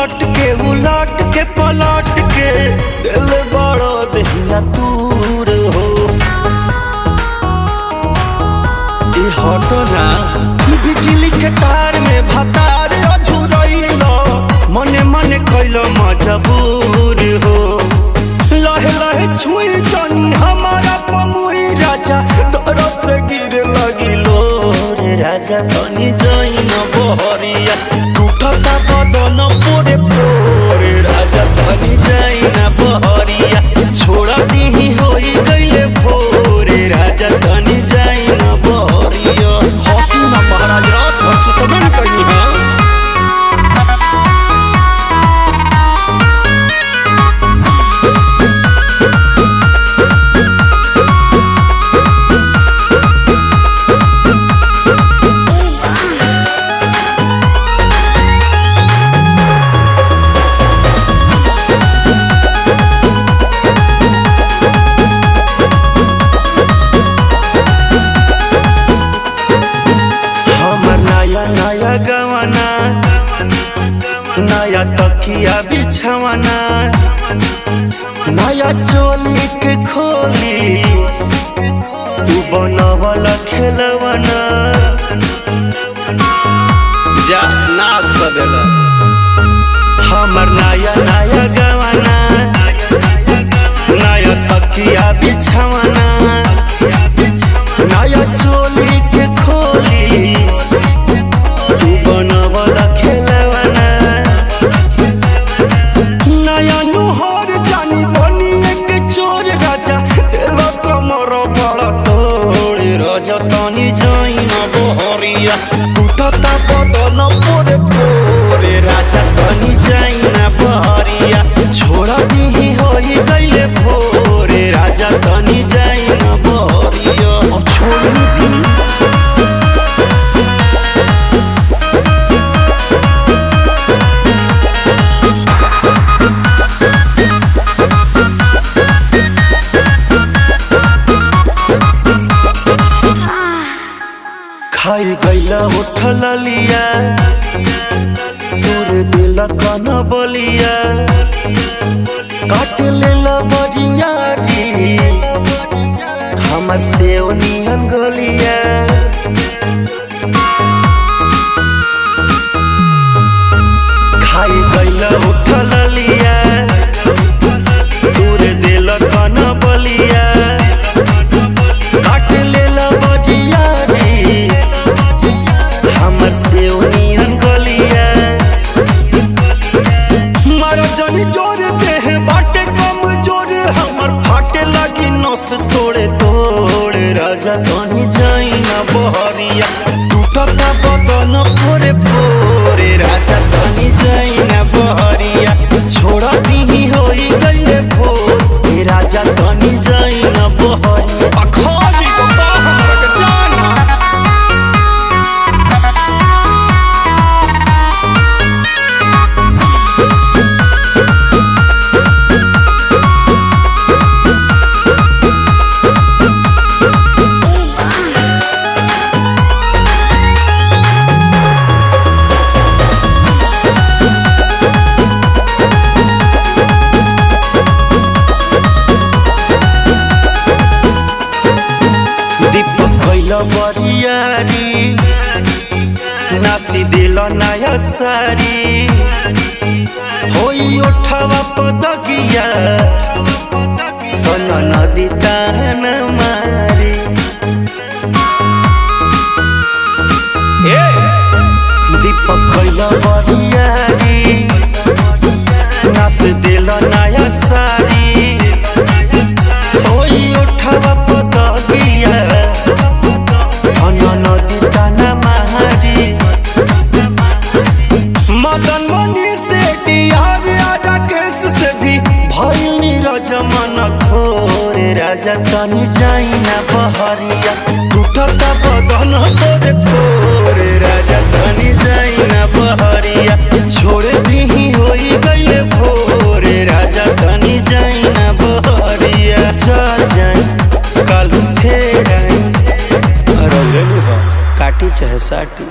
सट के उलट के पलट के दिल बड़ो दहिया दूर हो। हटो ना बिजली के तार में भतार अझुरैलो मने मने कैलो मजबूर हो। लहे लहे छुई जानी हमारा पमुई राजा तरफ से गिर लगिलो रे राजा तनी जाइन बहरिया टूटता बदन पोरे पोरे राजा तनी जाइन बहरिया छोड़ा दीही होई गईले भोरे राजा तनी जाइन बहरिया। हॉकी ना महाराज रात भर सुतबन कहीं है। नया गवाना नया तकिया बिछवाना नया चोली के खोली तू बनवल खेलवाना जा नाश कर देला। हमर नया नया गवाना नया तकिया बिछवाना नया चोली के खोली तनी जाइन बहरिया टूटता बदन पोरे पोरे राजा तनी जाइन बहरिया छोड़ा दीही होई गईले भोरे राजा तनी जाइन बहरिया। अब छोड़ दी खाई गईला उठल लिया तोर दिल कन बलिया काट लेला बरियारी हमर से नियन गलिया। खाई गईला उठल लिया तोर दिल कन बलिया काट लेला बरियारी हमर से नियन गलिया। मारा जानी जोर देह बाटे कम जोर हमर फाटे लगी नस तोड़े तोड़े राजा तनी जाइन बहरिया टूटता बदन पोरे पोरे राजा तनी जाइन बहरिया छोड़ा दीही होई गईले भोरे राजा तनी जाइन बहरिया। अखाली को का हमरा के जाना बरियारी नासी दिल नया सारी होई उठवा पदगिया तन नदी तान मारी। दीपक कैला बरियारी नास दिल नया सारी होई उठवा पदगिया नदी ताना मारी। मदन मनी से डियार राकेश से भी भइल नीरज मन थोरे राजा तनी जाइन बहरिया टूटता बदन तोरे पोरे राजा तनी जाइन बहरिया छोड़ दीही होई गईले भोरे राजा तनी जाइन बहरिया। चल जाए कालू फेर काटी चाहे साटी।